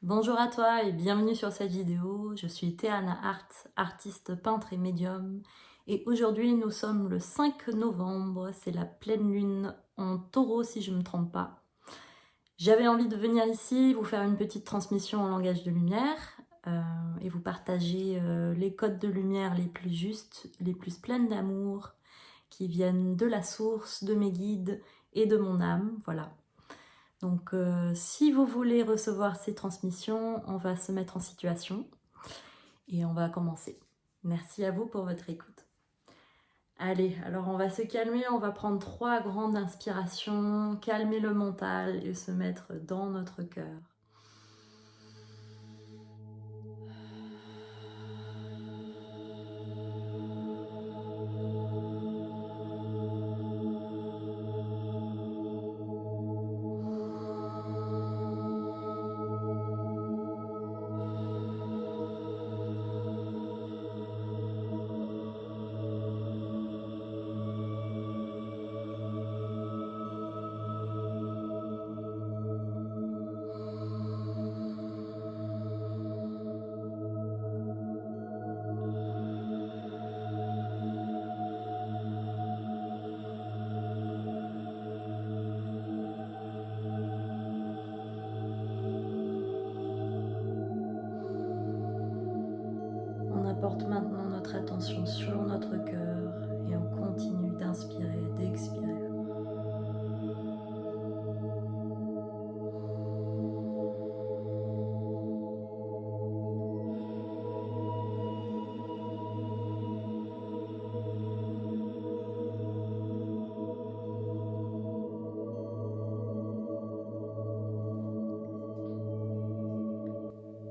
Bonjour à toi et bienvenue sur cette vidéo. Je suis Théana Art, artiste peintre et médium. Et aujourd'hui, nous sommes le 5 novembre. C'est la pleine lune en taureau, si je ne me trompe pas. J'avais envie de venir ici, vous faire une petite transmission en langage de lumière et vous partager les codes de lumière les plus justes, les plus pleines d'amour, qui viennent de la source, de mes guides et de mon âme. Voilà. Donc si vous voulez recevoir ces transmissions, on va se mettre en situation et on va commencer. Merci à vous pour votre écoute. Allez, alors on va se calmer, on va prendre 3 grandes inspirations, calmer le mental et se mettre dans notre cœur. On apporte maintenant notre attention sur notre cœur et on continue d'inspirer, d'expirer.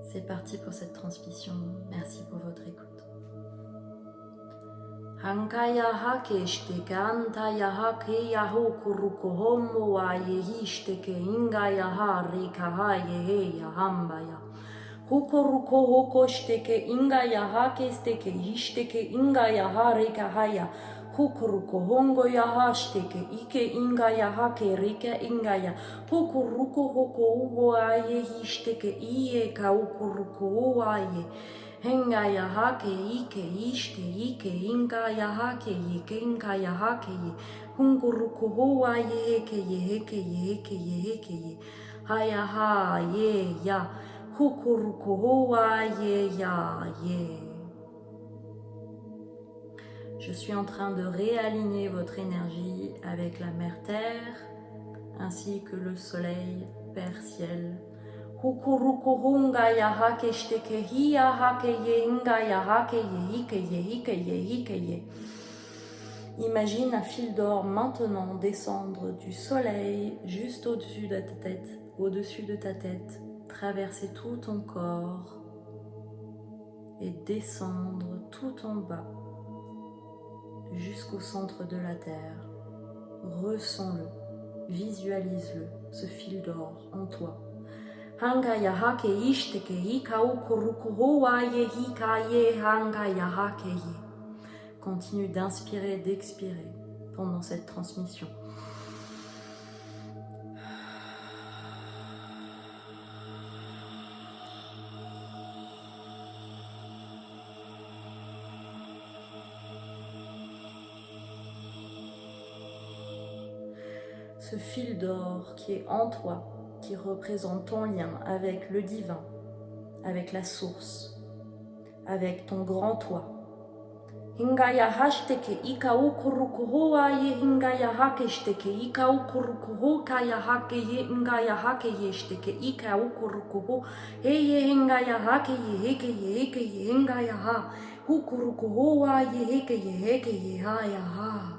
C'est parti pour cette transmission. Merci pour votre écoute. Hankaya hake shteke antaya hake yaho kuruko homo wa yehi shteke ingaya ha reka ha yehe ya hambaya. Hukoruko hoko shteke ingaya hake steke ishteke ingaya ha reka haya. Hukuruko hongo ya hashteke ike ingaya hake rika ingaya. Hukuruko hoko uwo aye hishteke iye ka ukuruko uwaye. Hengaya hake ike ishte ike ingaya hake ike ingaya hake ye. Hunguruko huwaye heke ye heke ye heke ye heke ye. Haya ha ye ya. Hukuruko huwaye ya ye. Je suis en train de réaligner votre énergie avec la mère Terre ainsi que le soleil, Père Ciel. Hukuruku hunga ya hake shteke hiya hake ye inga ya hake ye hike ye hike ye hike ye. Imagine un fil d'or maintenant descendre du soleil juste au-dessus de ta tête, traverser tout ton corps et descendre tout en bas jusqu'au centre de la terre. Ressens-le, visualise-le, ce fil d'or en toi. Hangaya hake ishteke ika ukuruku howaye hikaye hangaya hake ye. Continue d'inspirer, d'expirer pendant cette transmission. Ce fil d'or qui est en toi, qui représente ton lien avec le divin, avec la source, avec ton grand toi. Hingaya hashteke ika ukuruku hoaye hingaya hake shteke ika ukuruku ho kaya hake ye hingaya hake ye shteke ika ukuruku ho heye hingaya hake ye heke ye heke ye hingaya ha ukuruku hoaye heke ye haya ha.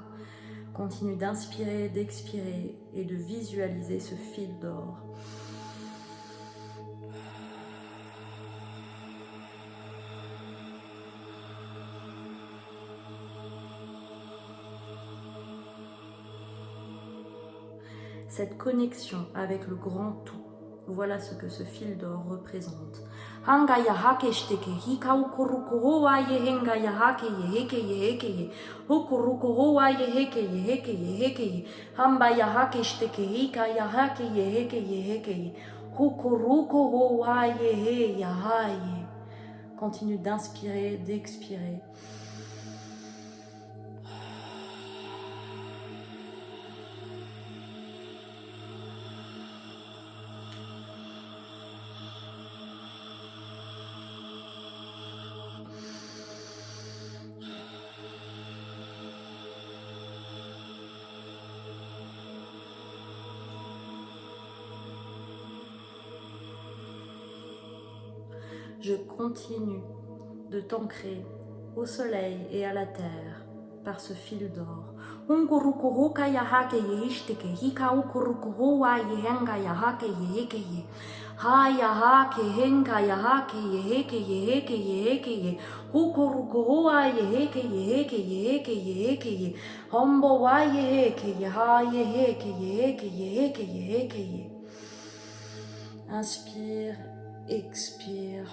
Continue d'inspirer, d'expirer et de visualiser ce fil d'or. Cette connexion avec le grand tout, voilà ce que ce fil d'or représente. Hangaya hake shteke hika ukuruku hoaye hengaya hake ye heke ye heke ye ukuruku hoaye heke ye heke ye heke ye hambaya hake shteke hika ya hake ye heke ye heke ye Continue d'inspirer, d'expirer. Je continue de t'ancrer au soleil et à la terre par ce fil d'or. Inspire, expire.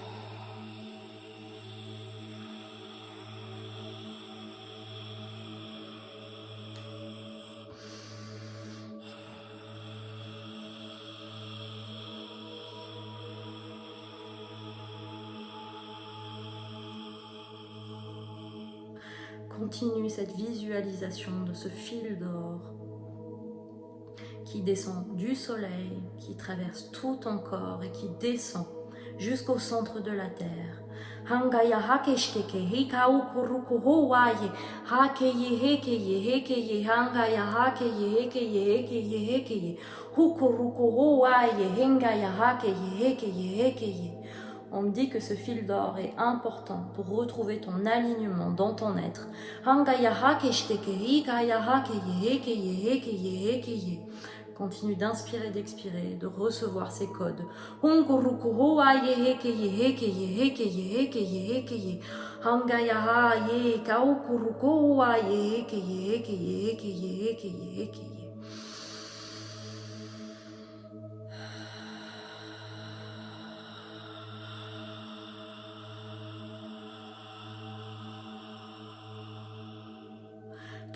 Continue cette visualisation de ce fil d'or qui descend du soleil, qui traverse tout ton corps et qui descend jusqu'au centre de la terre. On me dit que ce fil d'or est important pour retrouver ton alignement dans ton être. Continue d'inspirer, d'expirer, de recevoir ces codes.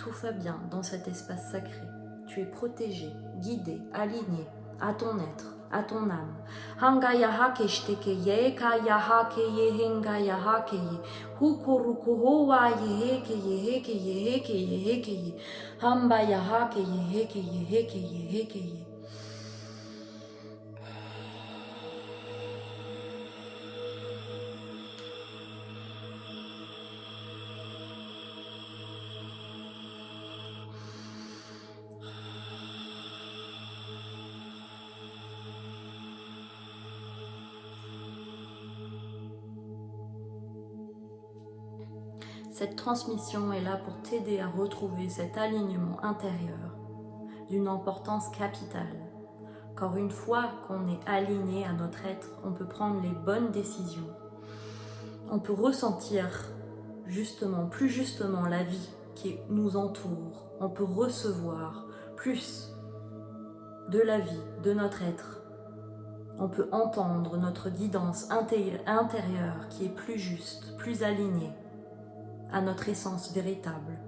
Tout va bien dans cet espace sacré. Tu es protégé, guidé, aligné à ton être, à ton âme. Cette transmission est là pour t'aider à retrouver cet alignement intérieur d'une importance capitale. Car une fois qu'on est aligné à notre être, on peut prendre les bonnes décisions. On peut ressentir plus justement la vie qui nous entoure. On peut recevoir plus de la vie, de notre être. On peut entendre notre guidance intérieure qui est plus juste, plus alignée à notre essence véritable.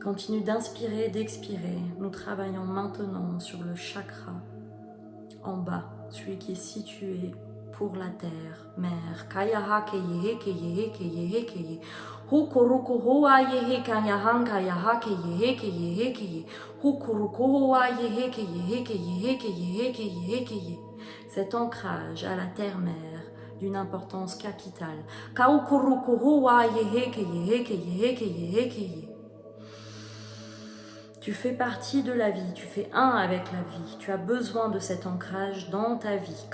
Continue d'inspirer, d'expirer. Nous travaillons maintenant sur le chakra en bas, celui qui est situé pour la terre, mère. Cet ancrage à la terre-mère d'une importance capitale. Tu fais partie de la vie, tu fais un avec la vie, tu as besoin de cet ancrage dans ta vie.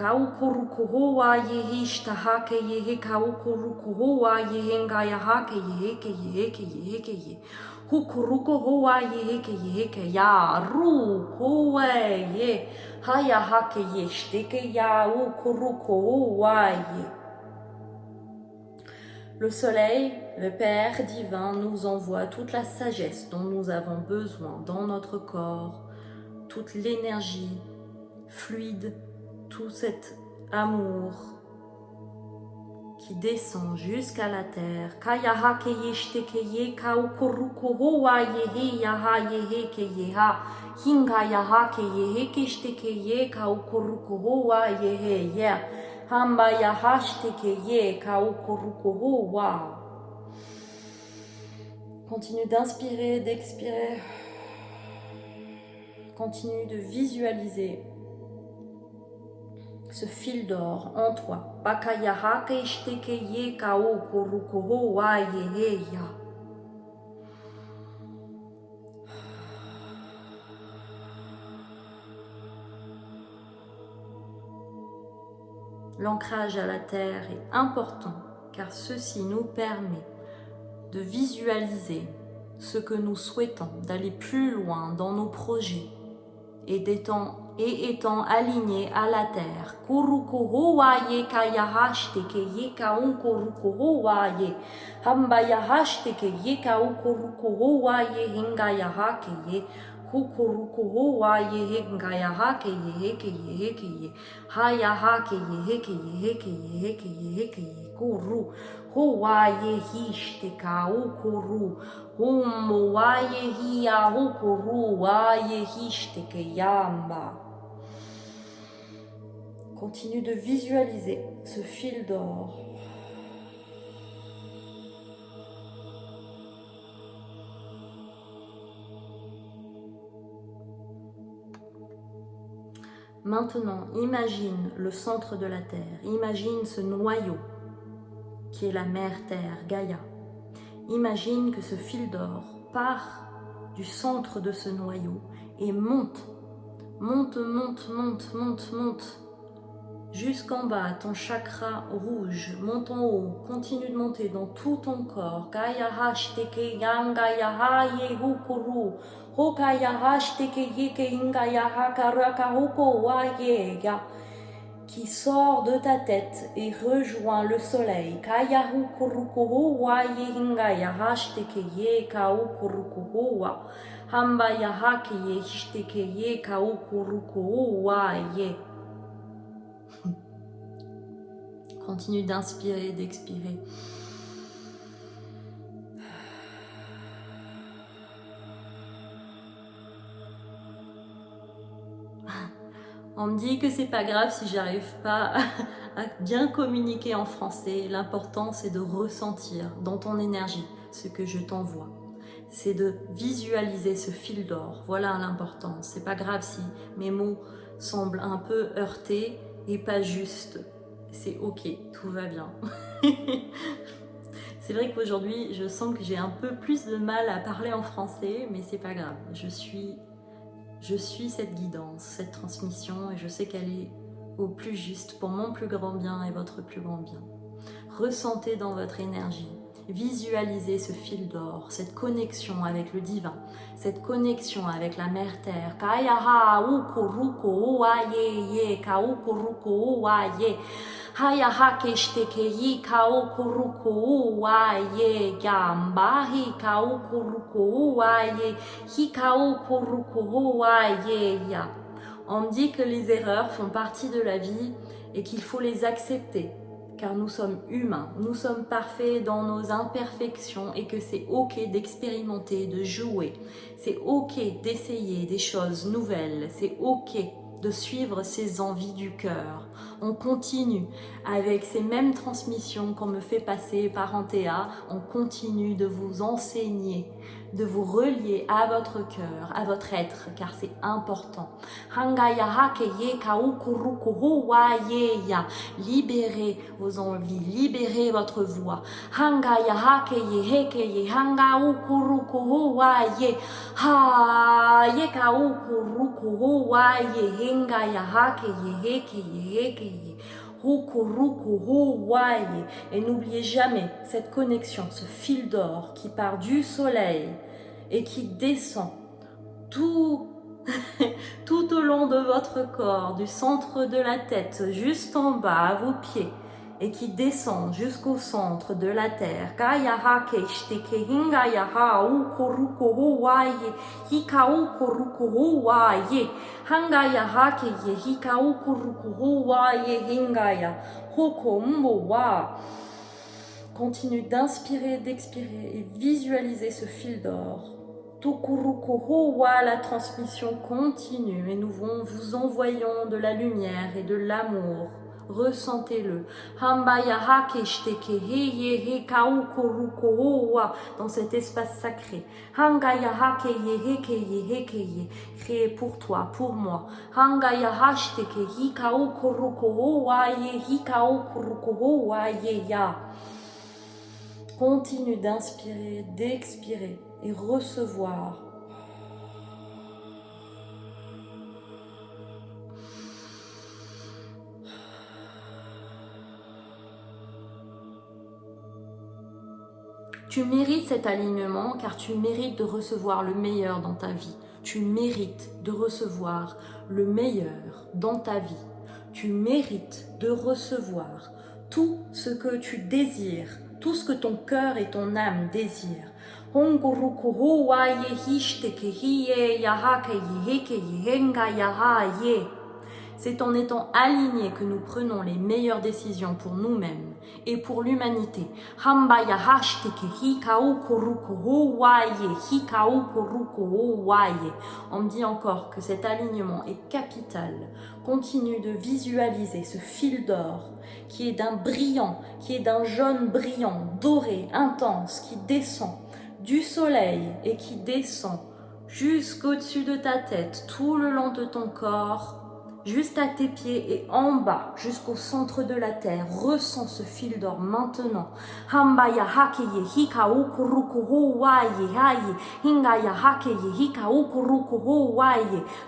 Le soleil, le Père divin, nous envoie toute la sagesse dont nous avons besoin dans notre corps, toute l'énergie fluide, tout cet amour qui descend jusqu'à la terre. Kayaha keyeshte keye kaukuruko hoa yehe yaha yehe keyeha. Hingayaha keyehe keshte keye kaukuruko hoa yehe ya. Hamba yahashte keye kaukuruko hoa. Continue d'inspirer, d'expirer. Continue de visualiser ce fil d'or en toi. Bakayaha keshte keye kaukuruko hoa yehe ya. L'ancrage à la terre est important car ceci nous permet de visualiser ce que nous souhaitons, d'aller plus loin dans nos projets et étant alignés à la terre. Kuruko hoa ye kayahashte keye kaukuruko hoa ye. Hamba yahashte keye kaukuruko hoa ye hingayaha keye. Hukuruko hoa ye hingayaha keye keye keye. Hayaha keye keye keye keye keye. Kuru hoa ye hishte kaukuru. Humo wa ye hiya hukuru wa ye hishte keyamba. Continue de visualiser ce fil d'or. Maintenant, imagine le centre de la Terre. Imagine ce noyau qui est la mère Terre, Gaïa. Imagine que ce fil d'or part du centre de ce noyau et monte jusqu'en bas, ton chakra rouge, monte en haut, continue de monter dans tout ton corps. Gaïa hashteke yangaya haye hukuru. Hokaya hashteke yeke ingaya hakaraka huko waye ya. Qui sort de ta tête et rejoint le soleil. Kaya hukuruko waye hingaya hashteke ye kaukuruko wa. Hamba ya hakeye hishteke ye kaukuruko waye. Continue d'inspirer et d'expirer. On me dit que c'est pas grave si j'arrive pas à bien communiquer en français. L'important c'est de ressentir dans ton énergie ce que je t'envoie. C'est de visualiser ce fil d'or. Voilà l'important. C'est pas grave si mes mots semblent un peu heurtés et pas justes. C'est ok, tout va bien. C'est vrai qu'aujourd'hui, je sens que j'ai un peu plus de mal à parler en français, mais c'est pas grave. Je suis cette guidance, cette transmission, et je sais qu'elle est au plus juste pour mon plus grand bien et votre plus grand bien. Ressentez dans votre énergie, visualisez ce fil d'or, cette connexion avec le divin, cette connexion avec la mère terre. Kayaha ukuruko waye ye kaukuruko waye. Hayaha keshteke kaukuruko waye gambahi kaukuruko waye hi kaukuruko waye ya. On me dit que les erreurs font partie de la vie et qu'il faut les accepter. Car nous sommes humains, nous sommes parfaits dans nos imperfections et que c'est ok d'expérimenter, de jouer. C'est ok d'essayer des choses nouvelles, c'est ok de suivre ses envies du cœur. On continue avec ces mêmes transmissions qu'on me fait passer par Antea, on continue de vous enseigner, de vous relier à votre cœur, à votre être, car c'est important. Libérez vos envies, libérez votre voix. Et n'oubliez jamais cette connexion, ce fil d'or qui part du soleil et qui descend tout au long de votre corps, du centre de la tête juste en bas à vos pieds, et qui descend jusqu'au centre de la terre. Continue d'inspirer, d'expirer et visualiser ce fil d'or. Tokurukohowa, la transmission continue et nous vous envoyons de la lumière et de l'amour. Ressentez-le. Dans cet espace sacré. Créé pour toi, pour moi. Continue d'inspirer, d'expirer et recevoir. Tu mérites cet alignement car tu mérites de recevoir le meilleur dans ta vie. Tu mérites de recevoir le meilleur dans ta vie. Tu mérites de recevoir tout ce que tu désires, tout ce que ton cœur et ton âme désirent. C'est en étant alignés que nous prenons les meilleures décisions pour nous-mêmes et pour l'humanité. On me dit encore que cet alignement est capital. Continue de visualiser ce fil d'or qui est d'un brillant, qui est d'un jaune brillant, doré, intense, qui descend du soleil et qui descend jusqu'au-dessus de ta tête, tout le long de ton corps, juste à tes pieds et en bas, jusqu'au centre de la terre. Ressens ce fil d'or maintenant.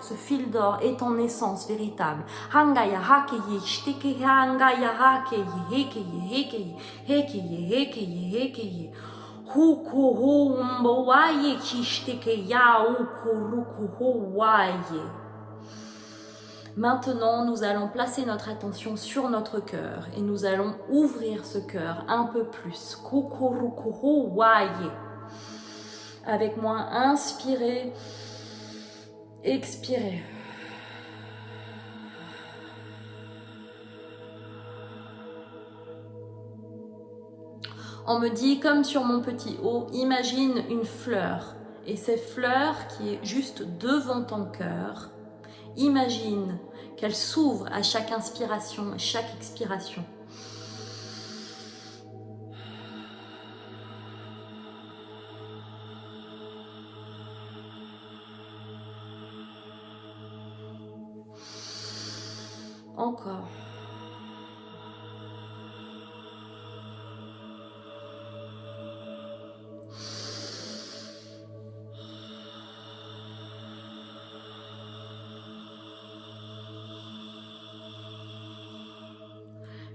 Ce fil d'or est ton essence véritable. Maintenant, nous allons placer notre attention sur notre cœur et nous allons ouvrir ce cœur un peu plus. Avec moi, inspirez, expirez. On me dit, comme sur mon petit haut, imagine une fleur. Et cette fleur qui est juste devant ton cœur, imagine qu'elle s'ouvre à chaque inspiration et chaque expiration. Encore.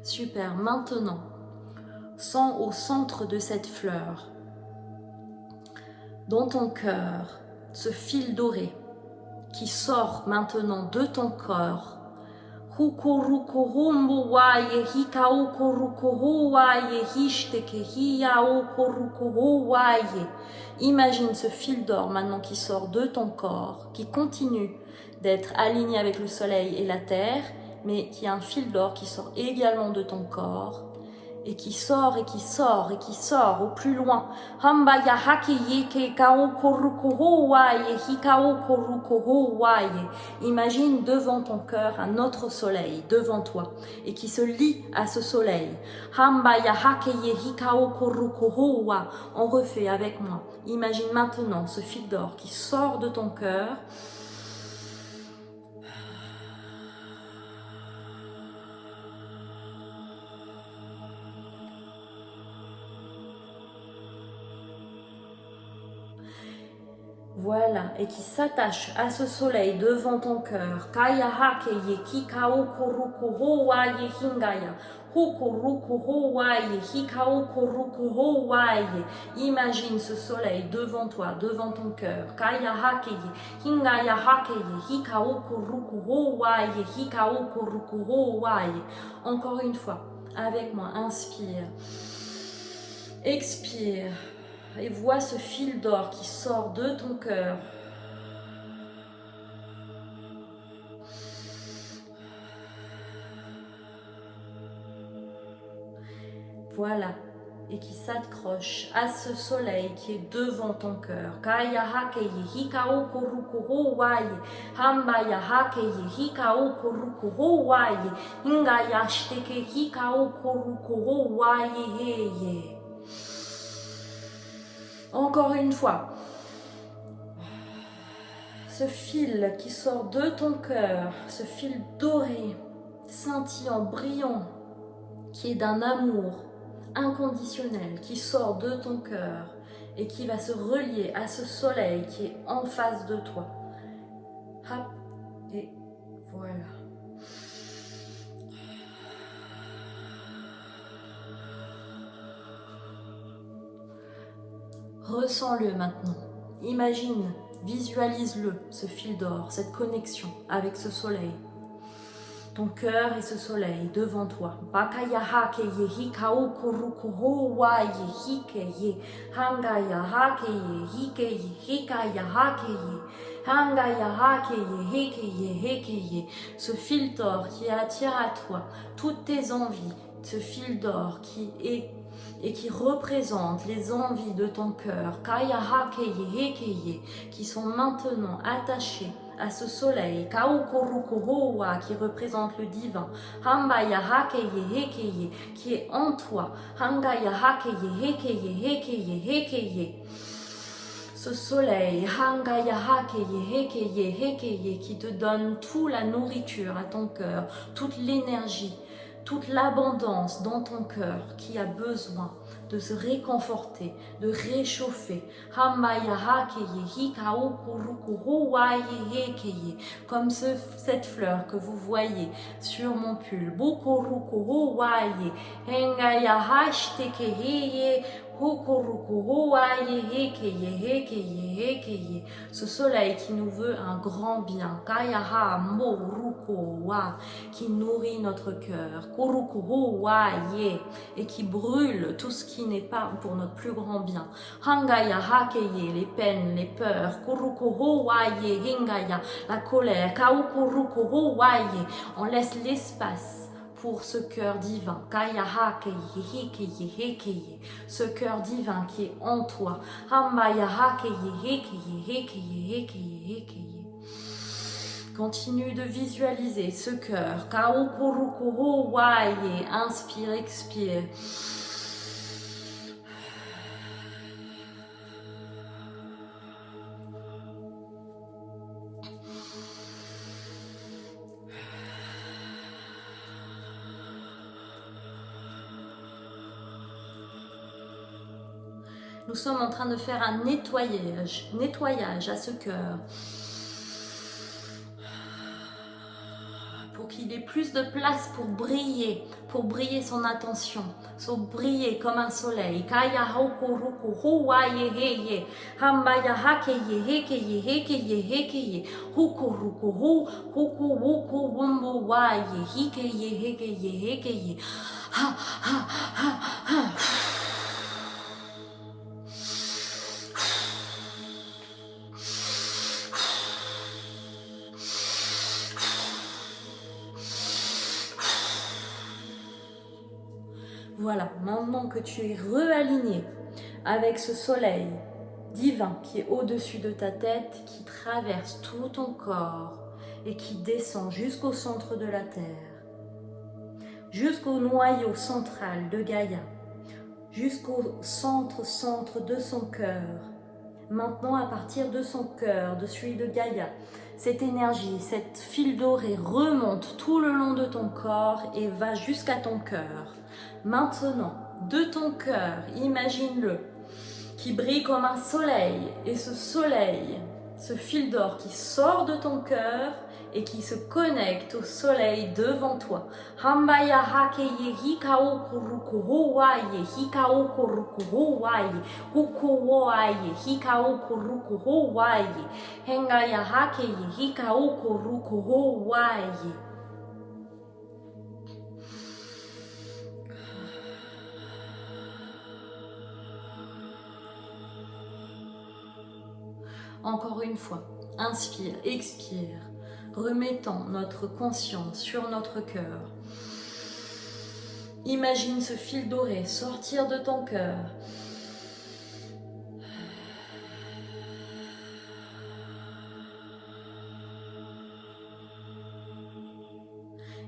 Super, maintenant, sens au centre de cette fleur, dans ton cœur, ce fil doré qui sort maintenant de ton corps. Imagine ce fil d'or maintenant qui sort de ton corps, qui continue d'être aligné avec le soleil et la terre, mais qui a un fil d'or qui sort également de ton corps et qui sort et qui sort et qui sort au plus loin. Imagine devant ton cœur un autre soleil devant toi et qui se lie à ce soleil. On refait avec moi. Imagine maintenant ce fil d'or qui sort de ton cœur. Voilà, et qui s'attache à ce soleil devant ton cœur. Imagine ce soleil devant toi, devant ton cœur. Encore une fois, avec moi, inspire, expire. Et vois ce fil d'or qui sort de ton cœur. Voilà. et qui s'accroche à ce soleil qui est devant ton cœur. Kaya hakeye hikao kurukuro waye, hambaya hakeye hikao kurukuro waye, ingaya shteke hikao kurukuro waye heye. Encore une fois, ce fil qui sort de ton cœur, ce fil doré, scintillant, brillant, qui est d'un amour inconditionnel, qui sort de ton cœur et qui va se relier à ce soleil qui est en face de toi. Hop, et voilà. Ressens-le maintenant. Imagine, visualise-le, ce fil d'or, cette connexion avec ce soleil. Ton cœur et ce soleil devant toi. Bakaya hakeye hikao kurukuro waye hikeye. Hangaya hakeye hikeye hikaya hakeye. Hangaya hakeye hekeye hekeye. Ce fil d'or qui attire à toi toutes tes envies. Ce fil d'or qui est et qui représente les envies de ton cœur, Kaya hakeye hekeye, qui sont maintenant attachées à ce soleil, Kaukurukurowa, qui représente le divin, Hambaya hakeye hekeye, qui est en toi, Hangaya hakeye hekeye hekeye hekeye. Ce soleil, Hangaya hakeye hekeye hekeye, qui te donne toute la nourriture à ton cœur, toute l'énergie, toute l'abondance dans ton cœur qui a besoin de se réconforter, de réchauffer. Comme cette fleur que vous voyez sur mon pull. Ce soleil qui nous veut un grand bien, qui nourrit notre cœur, et qui brûle tout ce qui n'est pas pour notre plus grand bien. Les peines, les peurs, la colère, on laisse l'espace pour ce cœur divin, ce cœur divin qui est en toi. Continue de visualiser ce cœur. Inspire, expire. Nous sommes en train de faire un nettoyage à ce cœur. Pour qu'il ait plus de place pour briller son attention, pour briller comme un soleil. Kaya hokuruku huwaye heye, hambaya hakeye hekeye hekeye hekeye, hukuruku hu, huku wuku wumbu waye, hikeye hekeye hekeye, ha ha ha ha. Voilà, maintenant que tu es réaligné avec ce soleil divin qui est au-dessus de ta tête, qui traverse tout ton corps et qui descend jusqu'au centre de la Terre, jusqu'au noyau central de Gaïa, jusqu'au centre de son cœur. Maintenant, à partir de son cœur, de celui de Gaïa, cette énergie, cette fil doré remonte tout le long de ton corps et va jusqu'à ton cœur. Maintenant, de ton cœur, imagine-le, qui brille comme un soleil. Et ce soleil, ce fil d'or qui sort de ton cœur et qui se connecte au soleil devant toi. Hambaya hakeye hikao kuruku waye, hikao kuruku waye, huku waye, hikao kuruku waye, hengaya hakeye hikao kuruku waye. Encore une fois, inspire, expire, remettons notre conscience sur notre cœur. Imagine ce fil doré sortir de ton cœur.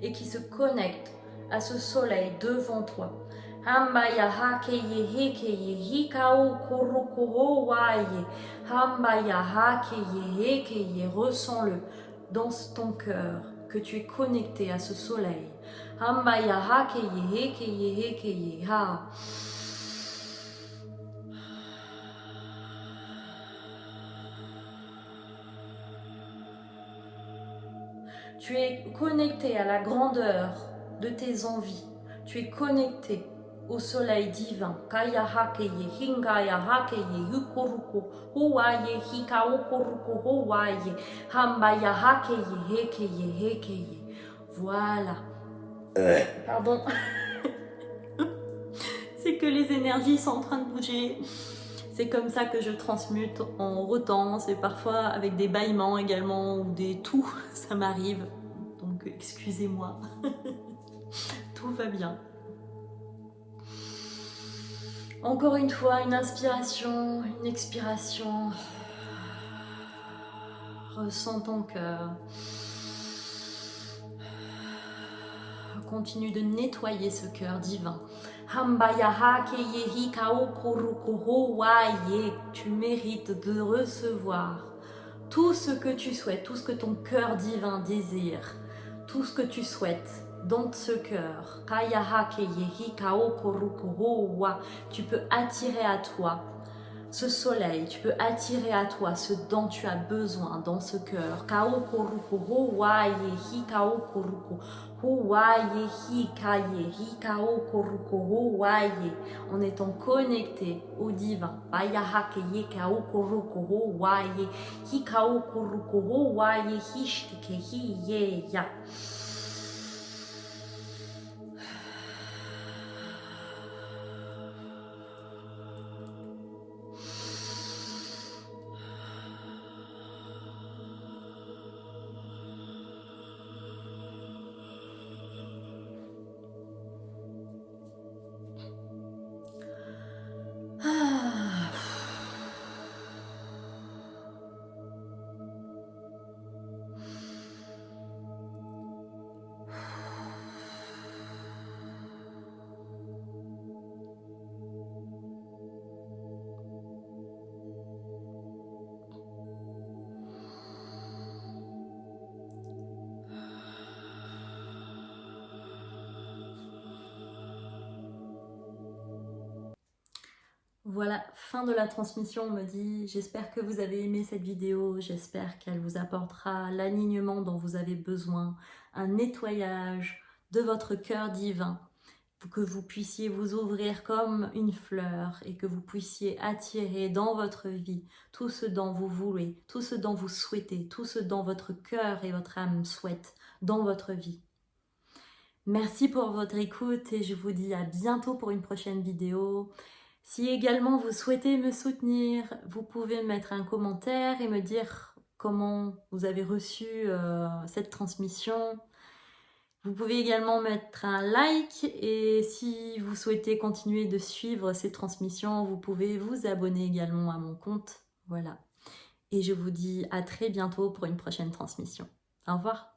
Et qui se connecte à ce soleil devant toi. Hambaya hakeye hekeye hikao koroko waye. Hambaya hakeye hekeye, ressens-le dans ton cœur que tu es connecté à ce soleil. Hambaya hakeye hekeye hekeye ha. Tu es connecté à la grandeur de tes envies. Tu es connecté au soleil divin. Kaya hakeye, hingaya hakeye, yukoruko, huwaye, hikao koruko, huwaye, hambaya hakeye, hekeye, hekeye. Voilà. Pardon. C'est que les énergies sont en train de bouger. C'est comme ça que je transmute en retence et parfois avec des bâillements également ou des tout, ça m'arrive. Donc excusez-moi. Tout va bien. Encore une fois, une inspiration, une expiration. Ressens ton cœur. Continue de nettoyer ce cœur divin. Tu mérites de recevoir tout ce que tu souhaites, tout ce que ton cœur divin désire, tout ce que tu souhaites dans ce cœur. Tu peux attirer à toi ce soleil, tu peux attirer à toi ce dont tu as besoin dans ce cœur. En étant connecté au divin. Voilà, fin de la transmission, on me dit. J'espère que vous avez aimé cette vidéo, j'espère qu'elle vous apportera l'alignement dont vous avez besoin, un nettoyage de votre cœur divin, pour que vous puissiez vous ouvrir comme une fleur et que vous puissiez attirer dans votre vie tout ce dont vous voulez, tout ce dont vous souhaitez, tout ce dont votre cœur et votre âme souhaitent dans votre vie. Merci pour votre écoute et je vous dis à bientôt pour une prochaine vidéo. Si également vous souhaitez me soutenir, vous pouvez mettre un commentaire et me dire comment vous avez reçu cette transmission. Vous pouvez également mettre un like et si vous souhaitez continuer de suivre ces transmissions, vous pouvez vous abonner également à mon compte. Voilà. Et je vous dis à très bientôt pour une prochaine transmission. Au revoir.